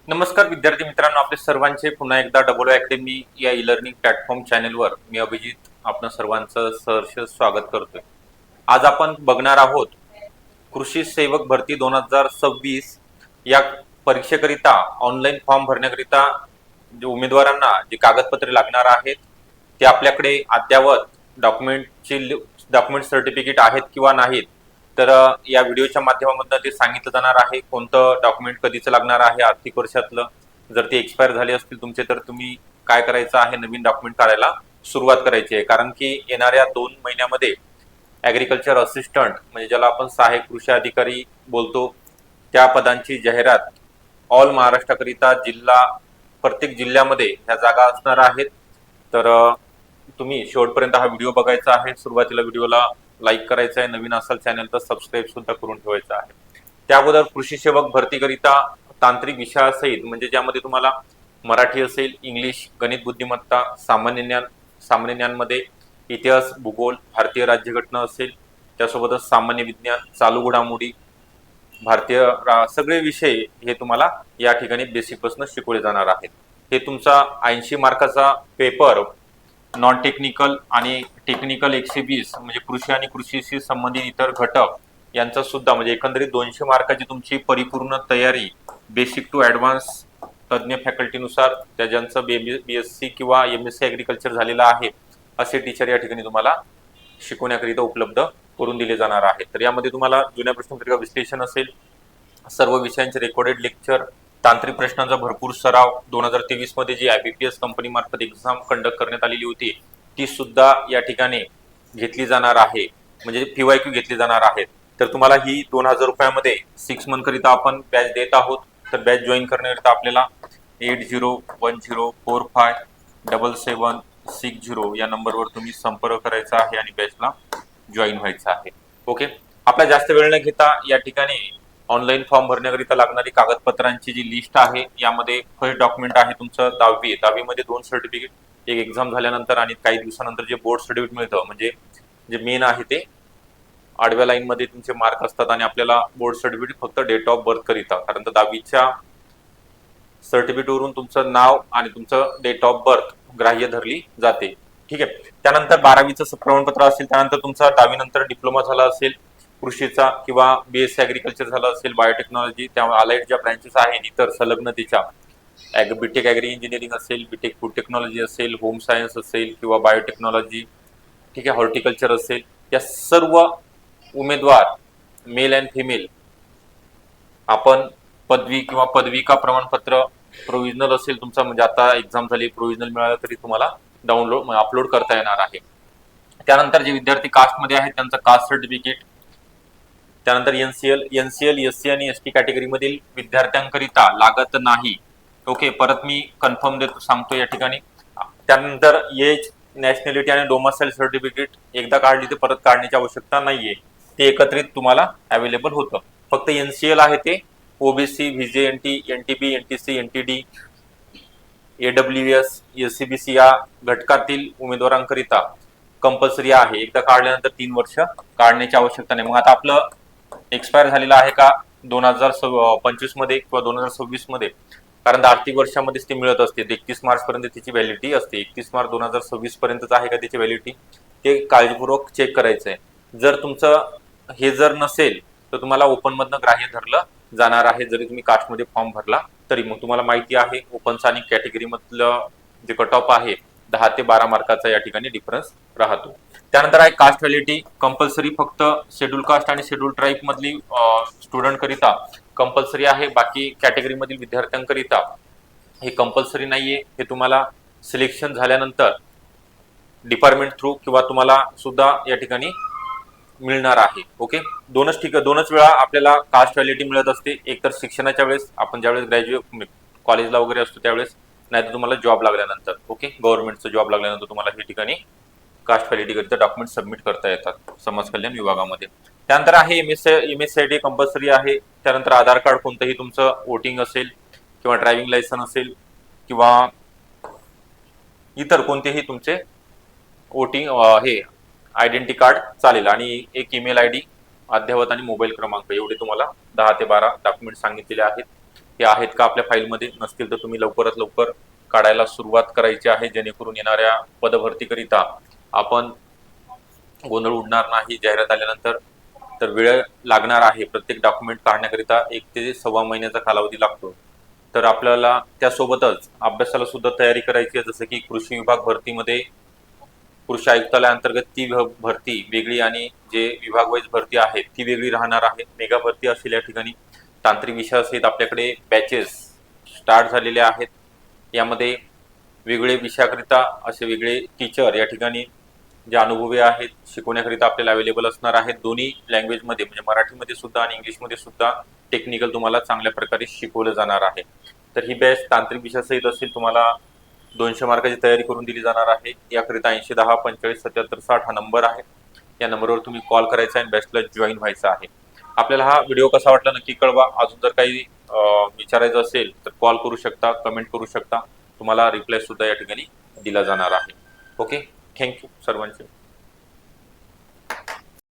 नमस्कार विद्यार्थी मित्रांनो, आपले सर्वांचे पुन्हा एकदा डबल अकॅडमी या ई लर्निंग प्लॅटफॉर्म चॅनेलवर मी अभिजित आपण सर्वांचं सहर्ष स्वागत करतोय। आज आपण बघणार आहोत कृषी सेवक भरती 2026 या परीक्षेकरिता ऑनलाईन फॉर्म भरण्याकरिता जे उमेदवारांना जे कागदपत्रे लागणार आहेत ते आपल्याकडे अद्ययावत डॉक्युमेंट सर्टिफिकेट आहेत किंवा नाहीत, तर या व्हिडिओच्या माध्यमातून ते सांगितलं जाणार आहे कोणतं डॉक्युमेंट कधीचं लागणार आहे आर्थिक वर्षातलं। जर ते एक्सपायर झाले असतील तुमचे तर तुम्ही काय करायचं आहे, नवीन डॉक्युमेंट काढायला सुरुवात करायची आहे। कारण की येणाऱ्या 2 महिन्यामध्ये ऍग्रिकल्चर असिस्टंट म्हणजे ज्याला आपण सहाय्यक कृषी अधिकारी बोलतो त्या पदांची जाहिरात ऑल महाराष्ट्राकरिता प्रत्येक जिल्ह्यामध्ये ह्या जागा असणार आहेत। तर तुम्ही शेवटपर्यंत हा व्हिडिओ बघायचा आहे। सुरुवातीला व्हिडिओला लाईक करायचं आहे, नवीन असाल चॅनल तर सबस्क्राईब सुद्धा करून ठेवायचं आहे। त्या अगोदर कृषी सेवक भरतीकरिता तांत्रिक विषयासहित म्हणजे ज्यामध्ये तुम्हाला मराठी असेल, इंग्लिश, गणित बुद्धिमत्ता, सामान्य ज्ञानमध्ये इतिहास, भूगोल, भारतीय राज्यघटना असेल, त्यासोबतच सामान्य विज्ञान, चालू घडामोडी, सगळे विषय हे तुम्हाला या ठिकाणी बेसिक पासून शिकवले जाणार आहेत। हे तुमचा 80 मार्काचा पेपर नॉन टेक्निकल आणि टेक्निकल 120 म्हणजे कृषी आणि कृषीशी संबंधित इतर घटक यांचा सुद्धा म्हणजे एकंदरीत 200 मार्काची तुमची परिपूर्ण तयारी बेसिक टू ऍडव्हान्स तज्ञ फॅकल्टीनुसार त्या ज्यांचं बीएससी किंवा एमएससी ऍग्रिकल्चर झालेला आहे असे टीचर या ठिकाणी तुम्हाला शिकवण्याकरिता उपलब्ध करून दिले जाणार आहे। तर यामध्ये तुम्हाला जुन्या प्रश्नपत्रिका विश्लेषण असेल, सर्व विषयांचे रेकॉर्डेड लेक्चर, तांत्रिक प्रश्नांचा भरपूर सराव, 2023 मध्ये जी आयबीपीएस कंपनी मार्फत एक्झाम कंडक्ट करण्यात आलेली होती ती सुद्धा या ठिकाणी घेतली जाणार आहे, म्हणजे पीवायक्यू घेतली जाणार आहेत। तर तुम्हाला ही 2000 रुपयामध्ये 6 मंथ करिता आपण बॅच देत आहोत। तर बॅच जॉईन करण्याकरिता आपल्याला 8010457760 या नंबरवर तुम्ही संपर्क करायचा आहे आणि बॅचला जॉईन व्हायचं आहे। ओके, आपला जास्त वेळ न घेता या ठिकाणी ऑनलाईन फॉर्म भरण्याकरिता लागणारी कागदपत्रांची जी लिस्ट आहे यामध्ये फर्स्ट डॉक्युमेंट आहे तुमचं 10वी मध्ये 2 सर्टिफिकेट, एक एक्झाम झाल्यानंतर आणि काही दिवसानंतर जे बोर्ड सर्टिफिकेट मिळतं म्हणजे जे मेन आहे ते आडव्या लाईन मध्ये तुमचे मार्क असतात आणि आपल्याला बोर्ड सर्टिफिकेट फक्त डेट ऑफ बर्थ करिता, कारण तर 10वीच्या सर्टिफिकेट वरून तुमचं नाव आणि तुमचं डेट ऑफ बर्थ ग्राह्य धरली जाते। ठीक आहे, त्यानंतर 12वीचं प्रमाणपत्र असेल, त्यानंतर तुमचा 10वी नंतर डिप्लोमा झाला असेल कृषीचा किंवा बीएससी ऍग्रिकल्चर झालं असेल, बायोटेक्नॉलॉजी, त्या अलाइड ज्या ब्रँचेस आहेत इतर संलग्नतेच्या बीटेक ऍग्री इंजिनिअरिंग असेल, बीटेक फूड टेक्नॉलॉजी असेल, होम सायन्स असेल किंवा बायोटेक्नॉलॉजी, ठीक आहे, हॉर्टिकल्चर असेल, या सर्व उमेदवार मेल अँड फिमेल आपण पदवी किंवा पदविका प्रमाणपत्र प्रोव्हिजनल असेल तुमचा, म्हणजे आता एक्झाम झाली प्रोव्हिजनल मिळालं तरी तुम्हाला डाउनलोड अपलोड करता येणार आहे। त्यानंतर जे विद्यार्थी कास्टमध्ये आहेत त्यांचं कास्ट सर्टिफिकेट, त्यानंतर एनसीएल एससी आणि एसटी कॅटेगरी मधील विद्यार्थ्यांकरिता लागत नाही। ओके, परत मी कन्फर्म देतो सांगतो या ठिकाणी। त्यानंतर एज, नॅशनॅलिटी आणि डोमासाईल सर्टिफिकेट एकदा काढली तर परत काढण्याची आवश्यकता नाहीये, ते एकत्रित तुम्हाला अवेलेबल होतं। फक्त एनसीएल आहे ते OBC, VJNT, NTB, NTC, NTD, AWS, SCBC या घटकातील उमेदवारांकरिता कंपल्सरी आहे। एकदा काढल्यानंतर 3 वर्ष काढण्याची आवश्यकता नाही। मग आता आपलं एक्सपायर झालेलं आहे का 2025 मध्ये किंवा 2026 मध्ये, कारण आर्थिक वर्षामध्येच ते मिळत असते, 31 मार्च पर्यंत त्याची व्हॅलिडिटी असते। 31 मार्च 2026 पर्यंतच आहे का त्याची व्हॅलिडिटी, ते काळजीपूर्वक चेक करायचं आहे। जर तुमचं हे जर नसेल तर तुम्हाला ओपन मधनं ग्राह्य धरलं जाणार आहे, जरी तुम्ही कास्टमध्ये फॉर्म भरला तरी। मग तुम्हाला माहिती आहे ओपनचा आणि कॅटेगरी मधलं जे कट ऑफ आहे 10 ते 12 मार्काचा या ठिकाणी डिफरन्स राहतो। त्यानंतर आहे कास्ट व्हॅलिडिटी कंपल्सरी, फक्त शेड्यूल कास्ट आणि शेड्यूल ट्राईब मधली स्टुडंट करिता कंपल्सरी आहे, बाकी कॅटेगरी मधील विद्यार्थ्यांकरिता हे कंपल्सरी नाहीये। हे तुम्हाला सिलेक्शन झाल्यानंतर डिपार्टमेंट थ्रू किंवा तुम्हाला सुद्धा या ठिकाणी मिळणार आहे। ओके, दोनच वेळा आपल्याला कास्ट व्हॅलिडिटी मिळत असते, एक तर शिक्षणाच्या वेळेस आपण ज्यावेळेस ग्रॅज्युएट कॉलेजला वगैरे असतो त्यावेळेस, नाही तर तुम्हाला जॉब लागल्यानंतर। ओके, गव्हर्नमेंटचा जॉब लागल्यानंतर तुम्हाला हे ठिकाणी कास्ट व्हॅलिडिटी करिता डॉक्युमेंट सबमिट करता येतात समाज कल्याण विभागामध्ये। त्यानंतर आहे एमएससीआयटी कंपल्सरी आहे। त्यानंतर आधार कार्ड कोणतंही तुमचं वोटिंग असेल किंवा ड्रायव्हिंग लायसन असेल किंवा इतर कोणतेही तुमचे वोटिंग हे आयडेंटिटी कार्ड चालेल, आणि एक ईमेल आयडी, अद्ययावत आणि मोबाईल क्रमांक, एवढे तुम्हाला 10 ते 12 डॉक्युमेंट सांगितलेले आहेत। हे आहेत का आपल्या फाईलमध्ये, नसतील तर तुम्ही लवकरात लवकर काढायला सुरुवात करायची आहे, जेणेकरून येणाऱ्या पदभरतीकरिता आपण गोंधळ उडणार नाही जाहिरात आल्यानंतर. तर वेळ लागणार आहे, प्रत्येक डॉक्युमेंट काढण्याकरिता 1 ते सव्वा महिन्याचा कालावधी लागतो. तर आपल्याला त्यासोबतच अभ्यासाला सुद्धा तयारी करायची आहे, जसं की कृषी विभाग भरतीमध्ये कृषी आयुक्तालयाअंतर्गत ती भरती वेगळी आणि जे विभाग वाईज भरती आहे ती वेगळी राहणार आहे. मेगा भरती असेल या ठिकाणी. तांत्रिक विषयासहित आपल्याकडे बॅचेस स्टार्ट झालेले आहेत. यामध्ये वेगळे विषयाकरिता असे वेगळे टीचर या ठिकाणी जे अनुभवी आहेत शिकवण्याकरिता आपल्याला अवेलेबल असणार आहेत. दोन्ही लँग्वेजमध्ये म्हणजे मराठीमध्ये सुद्धा आणि इंग्लिशमध्ये सुद्धा टेक्निकल तुम्हाला चांगल्या प्रकारे शिकवलं जाणार आहे. तर ही बॅच तांत्रिक विषयासहित असेल, तुम्हाला 200 मार्काची तयारी करून दिली जाणार आहे. याकरिता 8010457760 हा नंबर आहे. या नंबरवर तुम्ही कॉल करायचा आणि बॅचला जॉईन व्हायचं आहे. आपल्याला हा व्हिडिओ कसा वाटला नक्की कळवा. अजून जर काही विचारायचं असेल तर कॉल करू शकता, कमेंट करू शकता. तुम्हाला रिप्लाय सुद्धा या ठिकाणी दिला जाणार आहे. ओके, थँक्यू सर्वांचे.